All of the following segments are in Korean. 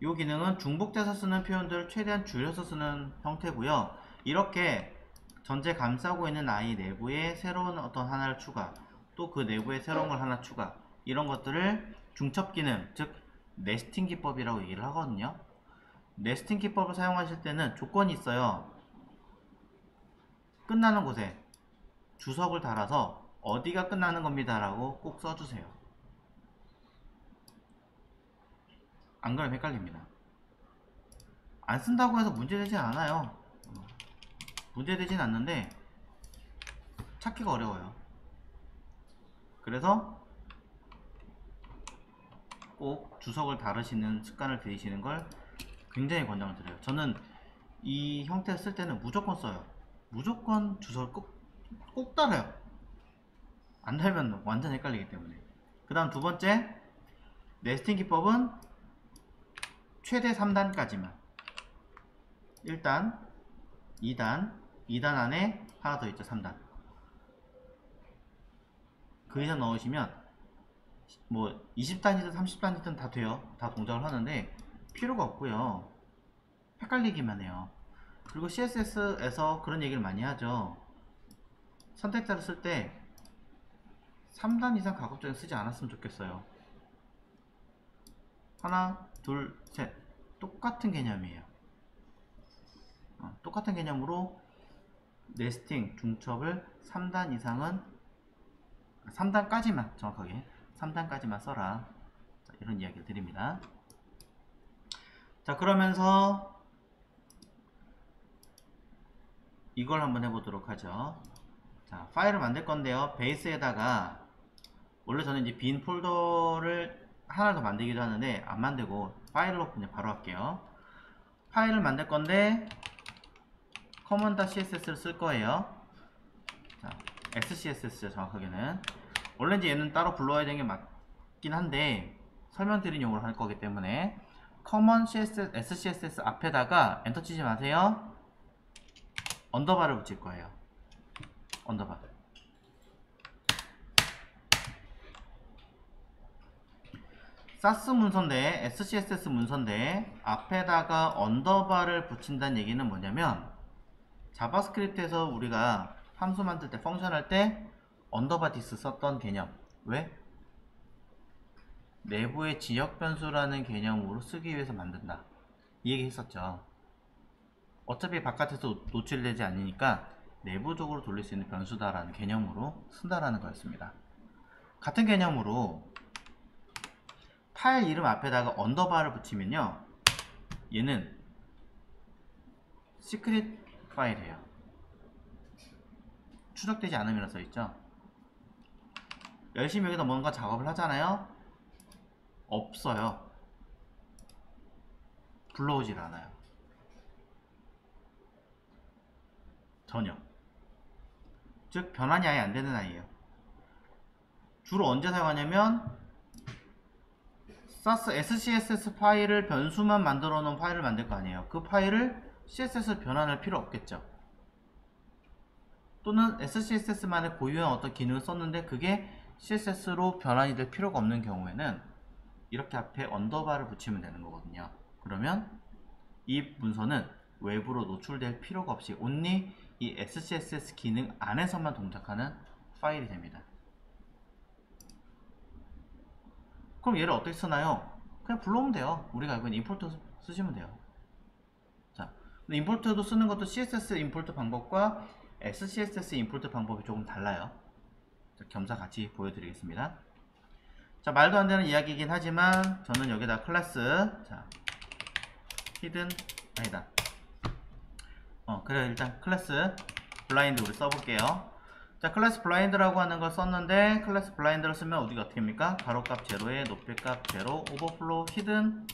이 기능은 중복돼서 쓰는 표현들을 최대한 줄여서 쓰는 형태고요. 이렇게 전체 감싸고 있는 i 내부에 새로운 어떤 하나를 추가, 또 그 내부에 새로운 걸 하나 추가, 이런 것들을 중첩 기능, 즉 네스팅 기법이라고 얘기를 하거든요. 네스팅 기법을 사용하실 때는 조건이 있어요. 끝나는 곳에 주석을 달아서 어디가 끝나는 겁니다 라고 꼭 써주세요. 안 그러면 헷갈립니다. 안 쓴다고 해서 문제되진 않아요. 문제되진 않는데 찾기가 어려워요. 그래서 꼭 주석을 다루시는 습관을 들이시는 걸 굉장히 권장을 드려요. 저는 이 형태를 쓸 때는 무조건 써요. 무조건 주석을 꼭 달아요. 안 달면 완전 헷갈리기 때문에. 그 다음 두 번째, 네스팅 기법은 최대 3단까지만. 1단, 2단, 2단 안에 하나 더 있죠. 3단. 그 이상 넣으시면 뭐 20단이든 30단이든 다 돼요. 다 동작을 하는데 필요가 없고요. 헷갈리기만 해요. 그리고 CSS에서 그런 얘기를 많이 하죠. 선택자를 쓸 때 3단 이상 가급적이 쓰지 않았으면 좋겠어요. 하나, 둘, 셋. 똑같은 개념이에요. 똑같은 개념으로 네스팅, 중첩을 3단 이상은 3단까지만 정확하게 3단까지만 써라. 자, 이런 이야기를 드립니다. 자, 그러면서 이걸 한번 해보도록 하죠. 자, 파일을 만들 건데요. 베이스에다가 원래 저는 이제 빈 폴더를 하나 더 만들기도 하는데 안 만들고 파일로 그냥 바로 할게요. 파일을 만들 건데 common.css를 쓸 거예요. 자, SCSS죠 정확하게는. 원래 이제 얘는 따로 불러야 되는 게 맞긴 한데 설명드린 용어로 할 거기 때문에 common CSS, SCSS 앞에다가 엔터 치지 마세요. 언더바를 붙일 거예요. 언더바. 사스 문서인데 SCSS 문서인데 앞에다가 언더바를 붙인다는 얘기는 뭐냐면 자바스크립트에서 우리가 함수 만들 때 펑션 할 때 언더바 디스 썼던 개념. 왜? 내부의 지역 변수라는 개념으로 쓰기 위해서 만든다. 이 얘기 했었죠. 어차피 바깥에서 노출되지 않으니까 내부적으로 돌릴 수 있는 변수다라는 개념으로 쓴다라는 거였습니다. 같은 개념으로 파일 이름 앞에다가 언더바를 붙이면요, 얘는 시크릿 파일이에요. 추적되지 않음이라 써있죠. 열심히 여기다 뭔가 작업을 하잖아요. 없어요. 불러오질 않아요. 전혀. 즉 변환이 아예 안되는 아이예요. 주로 언제 사용하냐면 사스 SCSS 파일을 변수만 만들어 놓은 파일을 만들 거 아니에요. 그 파일을 CSS로 변환할 필요 없겠죠. 또는 SCSS만의 고유한 어떤 기능을 썼는데 그게 CSS로 변환이 될 필요가 없는 경우에는 이렇게 앞에 언더바를 붙이면 되는 거거든요. 그러면 이 문서는 외부로 노출될 필요가 없이 only 이 SCSS 기능 안에서만 동작하는 파일이 됩니다. 그럼 얘를 어떻게 쓰나요? 그냥 불러오면 돼요. 우리가 알고 있는 임포트 쓰시면 돼요. 자, 임포트도 쓰는 것도 CSS 임포트 방법과 SCSS 임포트 방법이 조금 달라요. 자, 겸사 같이 보여드리겠습니다. 자, 말도 안 되는 이야기이긴 하지만 저는 여기다 클래스, 자, 히든, 아니다. 그래, 일단 클래스 블라인드 우리 써볼게요. 자, 클래스 블라인드라고 하는 걸 썼는데 클래스 블라인드를 쓰면 어디가 어떻게 합니까? 가로값 제로에 높이값 제로, 오버플로우 히든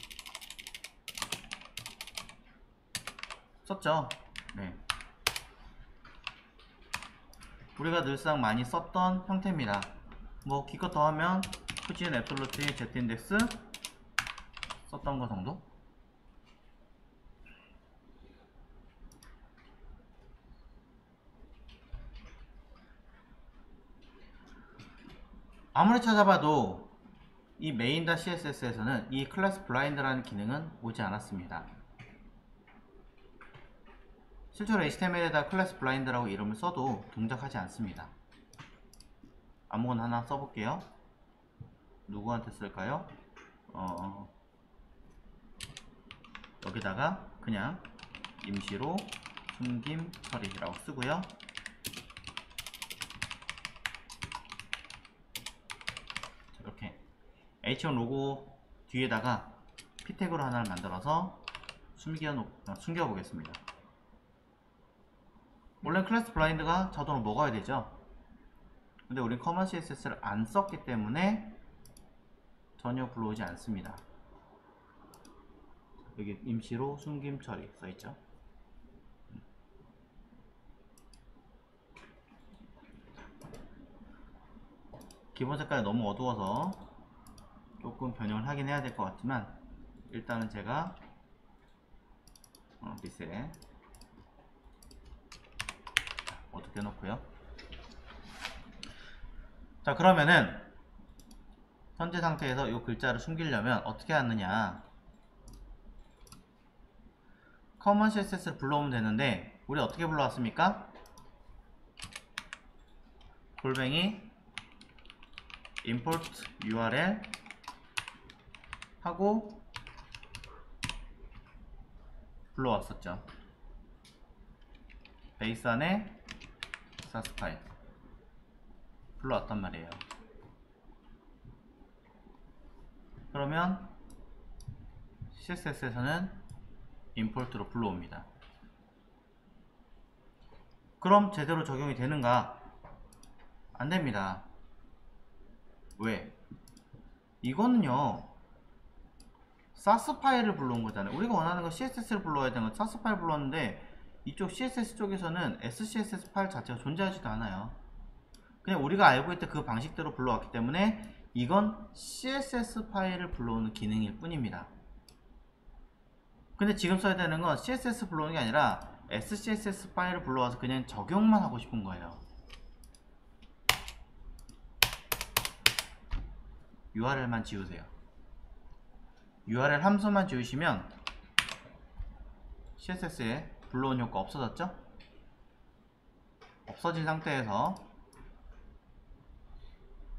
썼죠. 네, 우리가 늘상 많이 썼던 형태입니다. 뭐 기껏 더하면 푸진 앱솔루트 z인덱스 썼던 거 정도? 아무리 찾아봐도 이 main.css에서는 이 클래스 블라인드라는 기능은 오지 않았습니다. 실제로 HTML에다 클래스 블라인드라고 이름을 써도 동작하지 않습니다. 아무거나 하나 써볼게요. 누구한테 쓸까요? 여기다가 그냥 임시로 숨김 처리라고 쓰고요. 이렇게 H1 로고 뒤에다가 P 태그로 하나를 만들어서 숨겨 보겠습니다. 원래 클래스 블라인드가 자동으로 먹어야 되죠. 근데 우린 커먼 CSS를 안 썼기 때문에 전혀 불러오지 않습니다. 여기 임시로 숨김 처리 써있죠. 기본 색깔이 너무 어두워서 조금 변형을 하긴 해야 될 것 같지만 일단은 제가 리셋 어둡게 해놓고요. 자, 그러면은 현재 상태에서 이 글자를 숨기려면 어떻게 하느냐, 커먼 CSS를 불러오면 되는데 우리 어떻게 불러왔습니까? 골뱅이 import url 하고 불러왔었죠. 베이스 안에 사스 파일 불러왔단 말이에요. 그러면 CSS에서는 import로 불러옵니다. 그럼 제대로 적용이 되는가? 안됩니다. 왜? 이거는요 사스 파일을 불러온 거잖아요. 우리가 원하는 건 CSS를 불러야 되는 건 사스 파일 불렀는데 이쪽 CSS 쪽에서는 SCSS 파일 자체가 존재하지도 않아요. 그냥 우리가 알고 있던 그 방식대로 불러왔기 때문에 이건 CSS 파일을 불러오는 기능일 뿐입니다. 근데 지금 써야 되는 건 CSS 불러오는 게 아니라 SCSS 파일을 불러와서 그냥 적용만 하고 싶은 거예요. URL만 지우세요. URL 함수만 지우시면 CSS에 불러온 효과 없어졌죠? 없어진 상태에서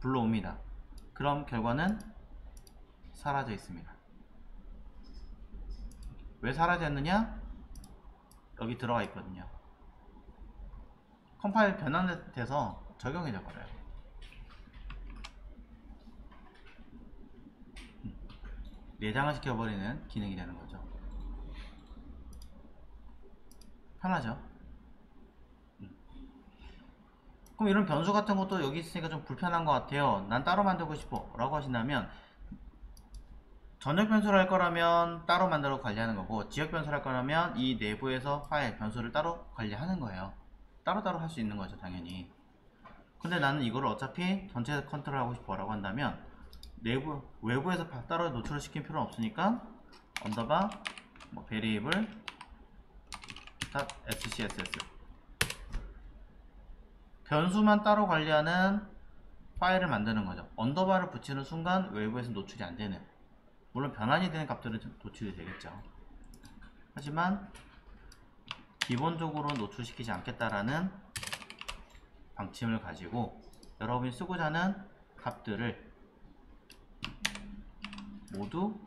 불러옵니다. 그럼 결과는 사라져 있습니다. 왜 사라졌느냐? 여기 들어가 있거든요. 컴파일 변환돼서 적용이 되어버려요. 내장을 시켜버리는 기능이 되는 거죠. 편하죠? 그럼 이런 변수 같은 것도 여기 있으니까 좀 불편한 것 같아요. 난 따로 만들고 싶어 라고 하신다면 전역 변수를 할 거라면 따로 만들어 관리하는 거고, 지역 변수를 할 거라면 이 내부에서 파일 변수를 따로 관리하는 거예요. 따로따로 할 수 있는 거죠, 당연히. 근데 나는 이거를 어차피 전체 컨트롤 하고 싶어 라고 한다면 외부에서 따로 노출을 시킬 필요는 없으니까 언더바 variable .scss 변수만 따로 관리하는 파일을 만드는 거죠. 언더바를 붙이는 순간 외부에서 노출이 안 되는, 물론 변환이 되는 값들은 좀 노출이 되겠죠. 하지만 기본적으로 노출시키지 않겠다라는 방침을 가지고 여러분이 쓰고자 하는 값들을 모두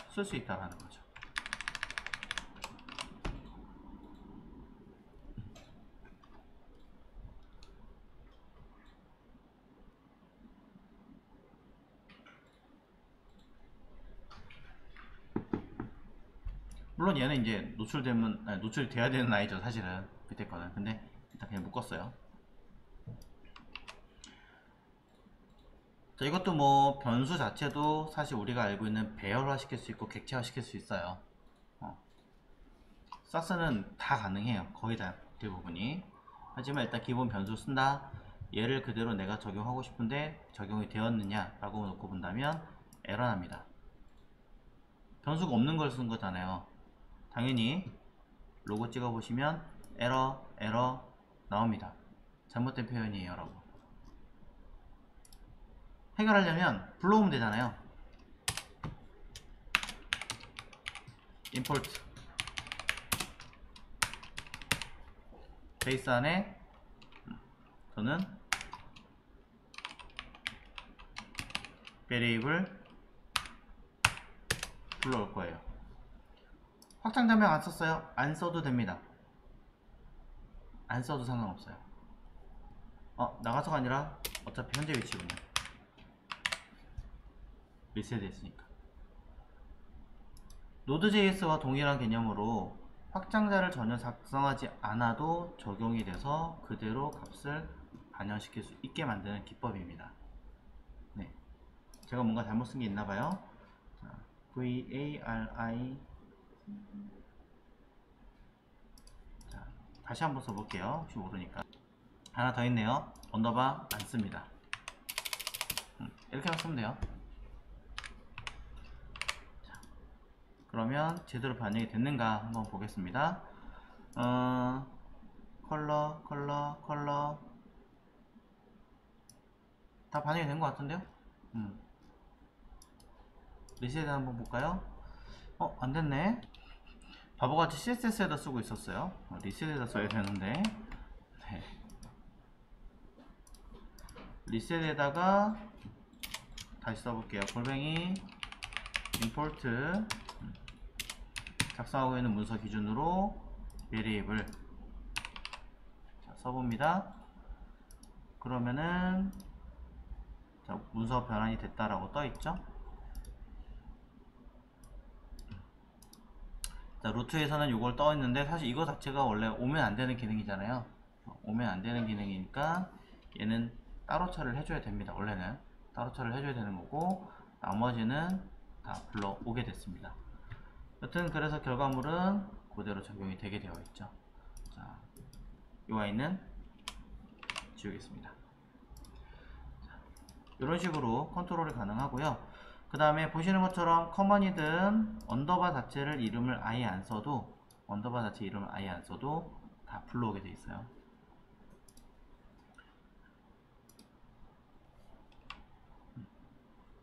쓸 수 있다는 거죠. 물론 얘는 이제 노출이 돼야 되는 아이죠, 사실은 밑에 거는. 근데 일단 그냥 묶었어요. 자, 이것도 뭐 변수 자체도 사실 우리가 알고 있는 배열화 시킬 수 있고 객체화 시킬 수 있어요. 사스는 다 가능해요, 거의 다 대부분이. 하지만 일단 기본 변수 쓴다, 얘를 그대로 내가 적용하고 싶은데 적용이 되었느냐 라고 놓고 본다면 에러 납니다. 변수가 없는 걸 쓴 거잖아요. 당연히 로고 찍어 보시면 에러 나옵니다. 잘못된 표현이에요 라고. 해결하려면 불러오면 되잖아요. 임포트 베이스 안에 저는 베리에이블 불러올 거예요. 확장자명 안 썼어요? 안 써도 됩니다. 안 써도 상관없어요. 나가서가 아니라 어차피 현재 위치군요. 리셋 했으니까. 노드.js와 동일한 개념으로 확장자를 전혀 작성하지 않아도 적용이 돼서 그대로 값을 반영시킬 수 있게 만드는 기법입니다. 네, 제가 뭔가 잘못 쓴 게 있나봐요. VARI. 자, 다시 한번 써볼게요. 혹시 모르니까. 하나 더 있네요. 언더바 안 씁니다. 이렇게만 쓰면 돼요. 자, 그러면 제대로 반영이 됐는가 한번 보겠습니다. 컬러 다 반영이 된 것 같은데요? 리셋 한번 볼까요? 안 됐네. 바보같이 CSS에다 쓰고 있었어요. 리셋에다 써야 되는데. 네. 리셋에다가 다시 써볼게요. 골뱅이 임포트 작성하고 있는 문서 기준으로 베리에이블 써봅니다. 그러면은 자, 문서 변환이 됐다라고 떠있죠. 자, 루트에서는 이걸 떠있는데 사실 이거 자체가 원래 오면 안되는 기능이잖아요. 오면 안되는 기능이니까 얘는 따로 처리를 해줘야 됩니다. 원래는 따로 처리를 해줘야 되는 거고 나머지는 다 불러오게 됐습니다. 여튼 그래서 결과물은 그대로 적용이 되게 되어 있죠. 자, UI는 지우겠습니다. 자, 이런 식으로 컨트롤이 가능하고요. 그 다음에 보시는 것처럼 커먼이든 언더바 자체를 이름을 아예 안 써도 언더바 자체 이름을 아예 안 써도 다 불러오게 돼 있어요.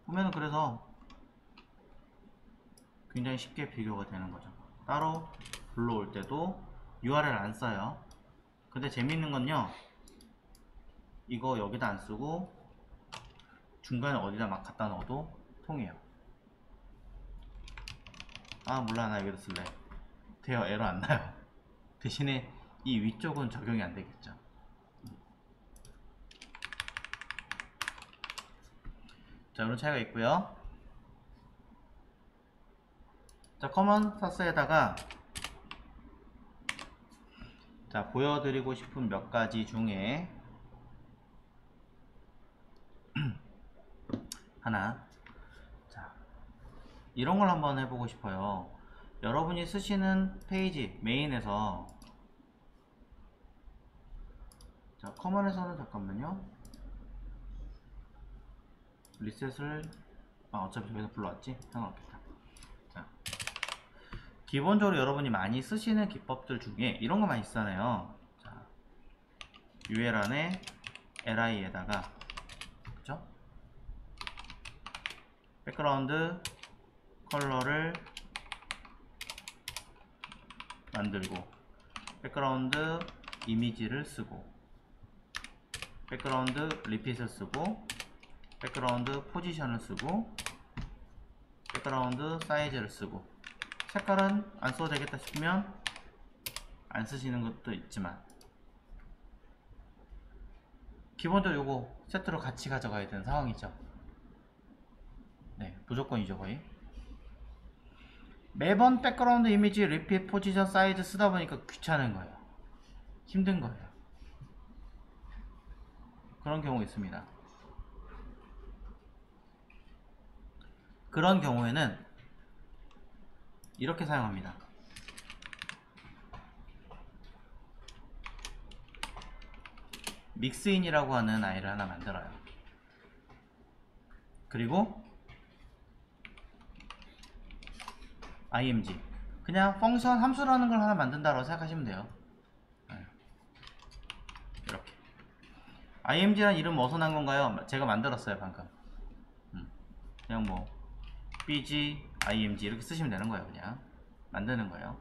보면은 그래서 굉장히 쉽게 비교가 되는 거죠. 따로 불러올 때도 URL 안 써요. 근데 재미있는 건요, 이거 여기다 안 쓰고 중간에 어디다 막 갖다 넣어도 통해요. 몰라, 나 여기다 쓸래. 돼요. 에러 안 나요. 대신에 이 위쪽은 적용이 안 되겠죠. 자, 이런 차이가 있고요. 자, 커먼 사스에다가 자, 보여드리고 싶은 몇 가지 중에 하나, 자, 이런 걸 한번 해보고 싶어요. 여러분이 쓰시는 페이지 메인에서 자, 커먼에서는 잠깐만요. 리셋을 어차피 저기서 불러왔지? 상관없겠다. 자, 기본적으로 여러분이 많이 쓰시는 기법들 중에 이런 거 많이 쓰잖아요. 자, UL 안에 LI에다가 그죠? 백그라운드 컬러를 만들고 백그라운드 이미지를 쓰고 백그라운드 리핏을 쓰고 백그라운드 포지션을 쓰고 백그라운드 사이즈를 쓰고 색깔은 안 써도 되겠다 싶으면 안 쓰시는 것도 있지만 기본적으로 요거 세트로 같이 가져가야 되는 상황이죠. 네, 무조건이죠. 거의 매번 백그라운드 이미지 리핏 포지션 사이즈 쓰다 보니까 귀찮은 거예요. 힘든 거예요. 그런 경우 있습니다. 그런 경우에는 이렇게 사용합니다. 믹스인이라고 하는 아이를 하나 만들어요. 그리고 img 그냥 펑션 함수라는 걸 하나 만든다고 생각하시면 돼요. 이렇게 img라는 이름 어디서 난 건가요? 제가 만들었어요 방금. 그냥 뭐 bg img 이렇게 쓰시면 되는 거예요. 그냥 만드는 거예요.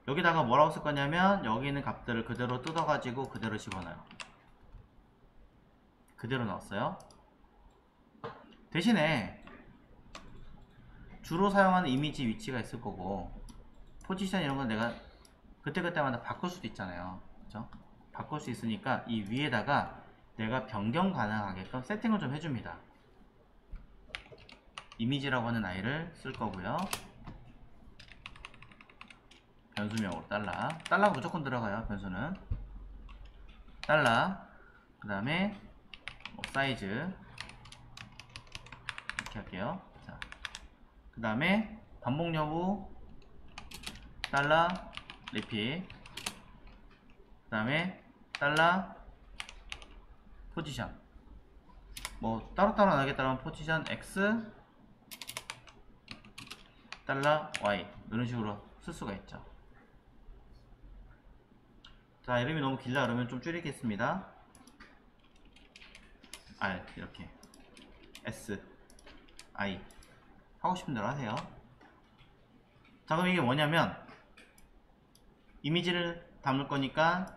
여기다가 뭐라고 쓸 거냐면 여기 있는 값들을 그대로 뜯어가지고 그대로 집어넣어요. 그대로 넣었어요. 대신에 주로 사용하는 이미지 위치가 있을 거고 포지션 이런 건 내가 그때그때마다 바꿀 수도 있잖아요. 그죠? 바꿀 수 있으니까 이 위에다가 내가 변경 가능하게끔 세팅을 좀 해줍니다. 이미지라고 하는 아이를 쓸 거고요. 변수명으로 달러가 무조건 들어가요. 변수는 달러, 그 다음에 사이즈 이렇게 할게요. 자, 그 다음에 반복 여부 달러 리핏, 그 다음에 달러 포지션, 뭐 따로따로 안 하겠다면 포지션 X 달러 Y 이런 식으로 쓸 수가 있죠. 자, 이름이 너무 길다 그러면 좀 줄이겠습니다. R 이렇게 S I 하고 싶은 대로 하세요. 자, 그럼 이게 뭐냐면 이미지를 담을 거니까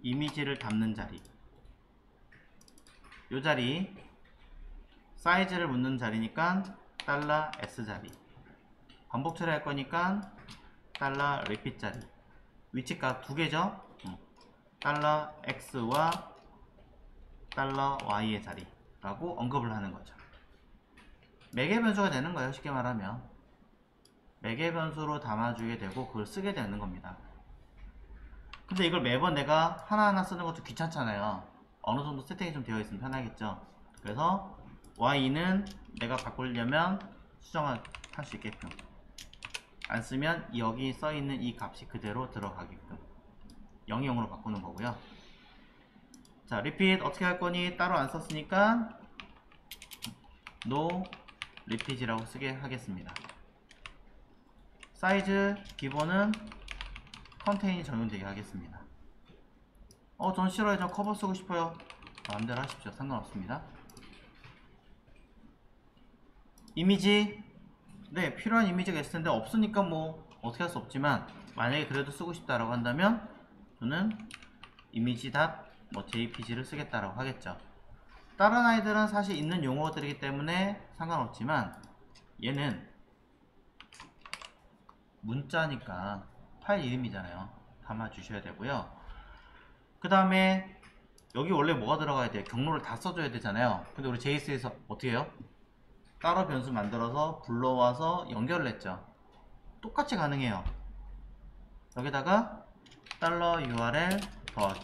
이미지를 담는 자리, 요 자리 사이즈를 묻는 자리니까 달러 S 자리, 반복 처리할 거니까 달러 리핏 자리, 위치값 두 개죠. 달러 X와 달러 Y의 자리라고 언급을 하는 거죠. 매개 변수가 되는 거예요. 쉽게 말하면 매개 변수로 담아주게 되고 그걸 쓰게 되는 겁니다. 근데 이걸 매번 내가 하나하나 쓰는 것도 귀찮잖아요. 어느 정도 세팅이 좀 되어 있으면 편하겠죠. 그래서 Y는 내가 바꾸려면 수정할 수 있게끔, 안 쓰면 여기 써 있는 이 값이 그대로 들어가게끔 0이 0으로 바꾸는 거고요. 자, repeat 어떻게 할 거니? 따로 안 썼으니까 no repeat이라고 쓰게 하겠습니다. 사이즈 기본은 컨테인이 적용되게 하겠습니다. 전 싫어요. 저 커버 쓰고 싶어요. 마음대로 하십시오. 상관없습니다. 이미지, 네, 필요한 이미지가 있을 텐데 없으니까 뭐 어떻게 할 수 없지만 만약에 그래도 쓰고 싶다라고 한다면 저는 image.jpg를 쓰겠다라고 하겠죠. 다른 아이들은 사실 있는 용어들이기 때문에 상관없지만 얘는 문자니까 파일 이름이잖아요. 담아 주셔야 되고요. 그 다음에 여기 원래 뭐가 들어가야 돼요? 경로를 다 써줘야 되잖아요. 근데 우리 JS에서 어떻게 해요? 따로 변수 만들어서 불러와서 연결을 했죠. 똑같이 가능해요. 여기다가 $URL 더하기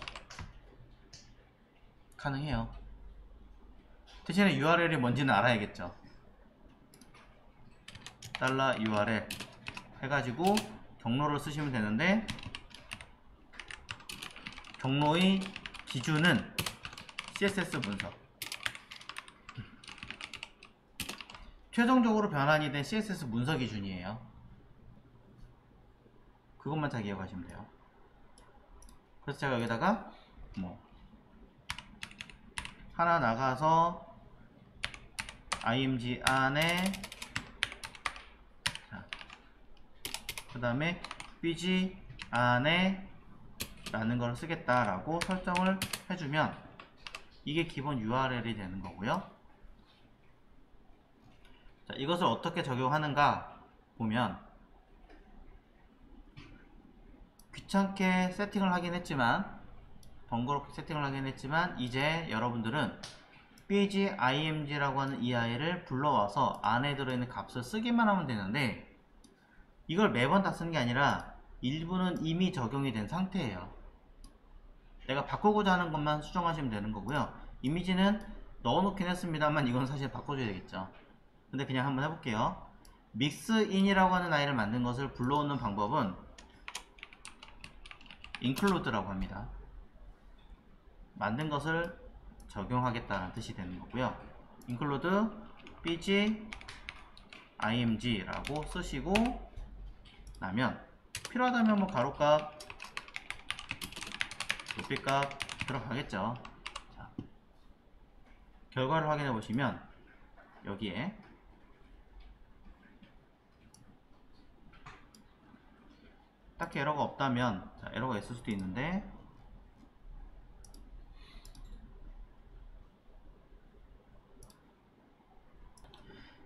가능해요. 대신에 URL이 뭔지는 알아야겠죠. $URL 해가지고 경로를 쓰시면 되는데 경로의 기준은 CSS 문서, 최종적으로 변환이 된 CSS 문서 기준이에요. 그것만 잘 기억하시면 돼요. 그래서 제가 여기다가 뭐 하나 나가서 img 안에 그 다음에 bg 안에 라는 걸 쓰겠다라고 설정을 해주면 이게 기본 URL이 되는 거고요. 자, 이것을 어떻게 적용하는가 보면 귀찮게 세팅을 하긴 했지만, 번거롭게 세팅을 하긴 했지만 이제 여러분들은 bg img라고 하는 이 아이를 불러와서 안에 들어있는 값을 쓰기만 하면 되는데 이걸 매번 다 쓰는 게 아니라 일부는 이미 적용이 된 상태예요. 내가 바꾸고자 하는 것만 수정하시면 되는 거고요. 이미지는 넣어놓긴 했습니다만 이건 사실 바꿔줘야 되겠죠. 근데 그냥 한번 해볼게요. mixin이라고 하는 아이를 만든 것을 불러오는 방법은 include라고 합니다. 만든 것을 적용하겠다는 뜻이 되는 거고요. include bg img라고 쓰시고 나면 필요하다면 뭐 가로값 높이값 들어가겠죠. 자, 결과를 확인해 보시면 여기에 딱히 에러가 없다면, 자, 에러가 있을 수도 있는데,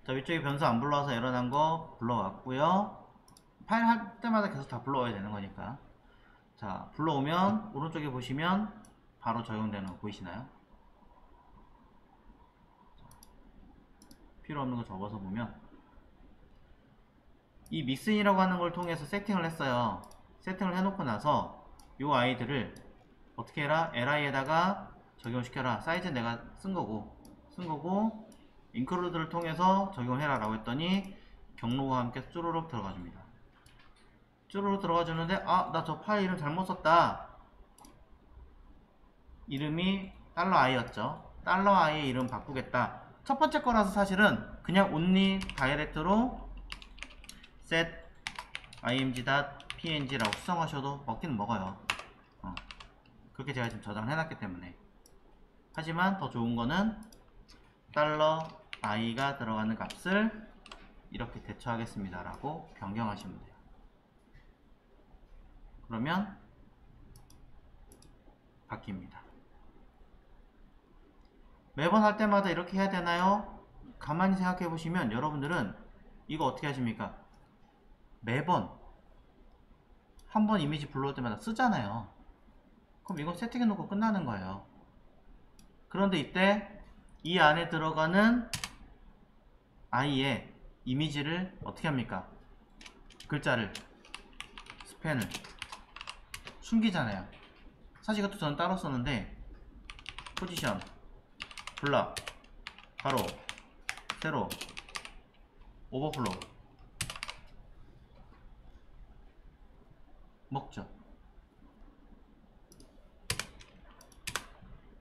자, 위쪽에 변수 안 불러와서 에러 난 거 불러왔고요. 파일 할 때마다 계속 다 불러와야 되는 거니까. 자, 불러오면 오른쪽에 보시면 바로 적용되는 거 보이시나요? 필요 없는 거 접어서 보면 이 믹스인이라고 하는 걸 통해서 세팅을 했어요. 세팅을 해놓고 나서 이 아이들을 어떻게 해라? li에다가 적용시켜라. 사이즈는 내가 쓴 거고 include를 통해서 적용해라 라고 했더니 경로와 함께 쭈루룩 들어가 줍니다. 쭈루룩 들어가 주는데, 아, 나 저 파일 이름 잘못 썼다. 이름이 $i였죠. $i의 이름 바꾸겠다. 첫 번째 거라서 사실은 그냥 only direct로 set img.png라고 수정하셔도 먹긴 먹어요. 그렇게 제가 지금 저장을 해놨기 때문에. 하지만 더 좋은 거는 $i가 들어가는 값을 이렇게 대처하겠습니다 라고 변경하시면 돼요. 그러면 바뀝니다. 매번 할 때마다 이렇게 해야 되나요? 가만히 생각해 보시면 여러분들은 이거 어떻게 하십니까? 매번 한 번 이미지 불러올 때마다 쓰잖아요. 그럼 이거 세팅해 놓고 끝나는 거예요. 그런데 이때 이 안에 들어가는 i의 이미지를 어떻게 합니까? 글자를, 스펜을 숨기잖아요. 사실 이것도 저는 따로 썼는데, 포지션, 블락, 가로, 세로, 오버플로우 먹죠.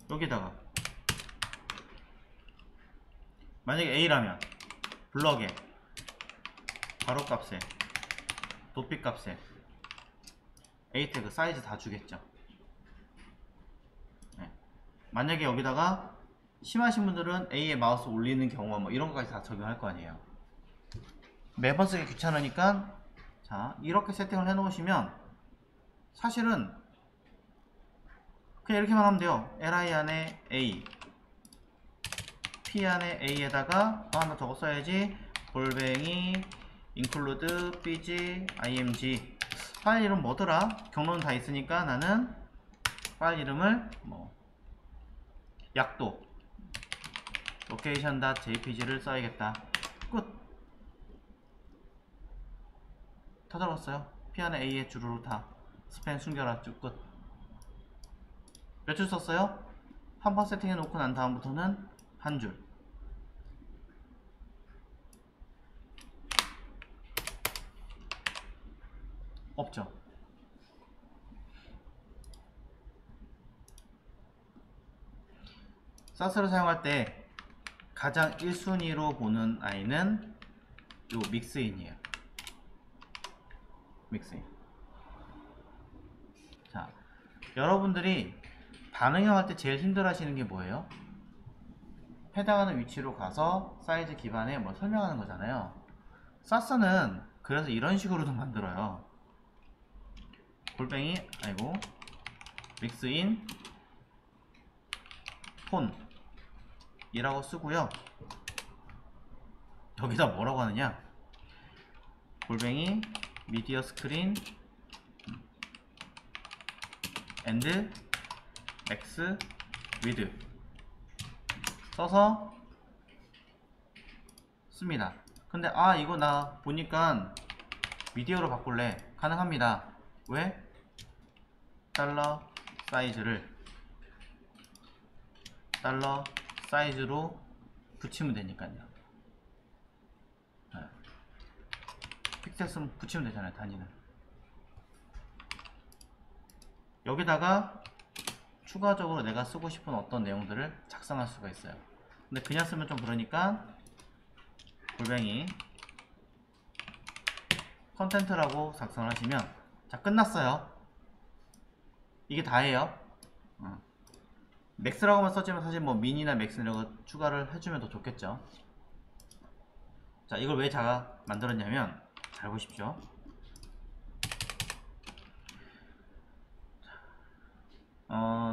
여기다가 만약에 A라면 블럭에 가로 값에 도피 값에 A 태그 사이즈 다 주겠죠. 네. 만약에 여기다가 심하신 분들은 A에 마우스 올리는 경우와 뭐 이런 것까지 다 적용할 거 아니에요. 매번 쓰기 귀찮으니까, 자, 이렇게 세팅을 해 놓으시면 사실은 그냥 이렇게만 하면 돼요. li 안에 A, p 안에 A에다가 나 저거 써야지, 골뱅이 include bg img. 파일 이름 뭐더라? 경로는 다 있으니까 나는 파일 이름을 뭐 약도 location.jpg를 써야겠다. 끝. 다 들어갔어요. p 안에 A에 주루루 다 스펜 숨겨라. 쭉 끝. 몇 줄 썼어요? 한 번 세팅해 놓고 난 다음부터는 한 줄. 없죠. 사스를 사용할 때 가장 1순위로 보는 아이는 요 믹스인이에요. 믹스인. 자, 여러분들이 반응형 할 때 제일 힘들어 하시는 게 뭐예요? 해당하는 위치로 가서 사이즈 기반에 뭐 설명하는 거잖아요. 사스는 그래서 이런 식으로도 만들어요. 골뱅이, 아이고, 믹스인 폰 이라고 쓰고요. 여기다 뭐라고 하느냐, 골뱅이 미디어 스크린 and x with 써서 씁니다. 근데 이거 나 보니까 미디어로 바꿀래. 가능합니다. 왜? 달러 사이즈를 달러 사이즈로 붙이면 되니까요. 픽셀 쓰면 붙이면 되잖아요. 단위는. 여기다가 추가적으로 내가 쓰고 싶은 어떤 내용들을 작성할 수가 있어요. 근데 그냥 쓰면 좀 그러니까 골뱅이 컨텐트라고 작성을 하시면, 자, 끝났어요. 이게 다예요. 맥스라고만 써지면 사실 뭐 미니나 맥스 이런 거 추가를 해주면 더 좋겠죠. 자, 이걸 왜 제가 만들었냐면, 잘 보십시오.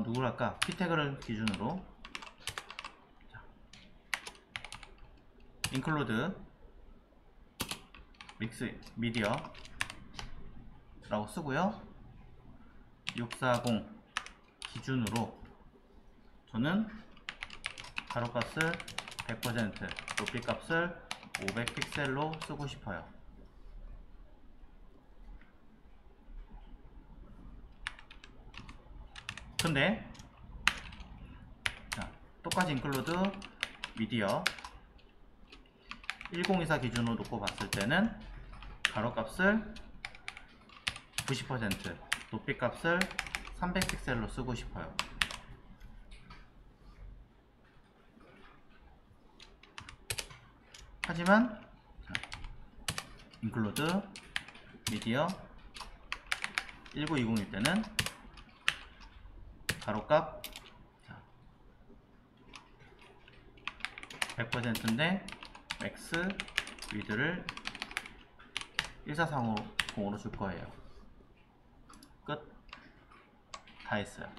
누구를 할까? 피태그를 기준으로 include mix media 라고 쓰고요. 640 기준으로 저는 가로값을 100%, 높이값을 500픽셀로 쓰고 싶어요. 근데 자, 똑같이 include media 1024 기준으로 놓고 봤을 때는 가로값을 90%, 높이값을 300픽셀로 쓰고 싶어요. 하지만 include media 1920일 때는 가로값 100%인데 max width를 1430으로 줄 거예요. 끝. 다 했어요.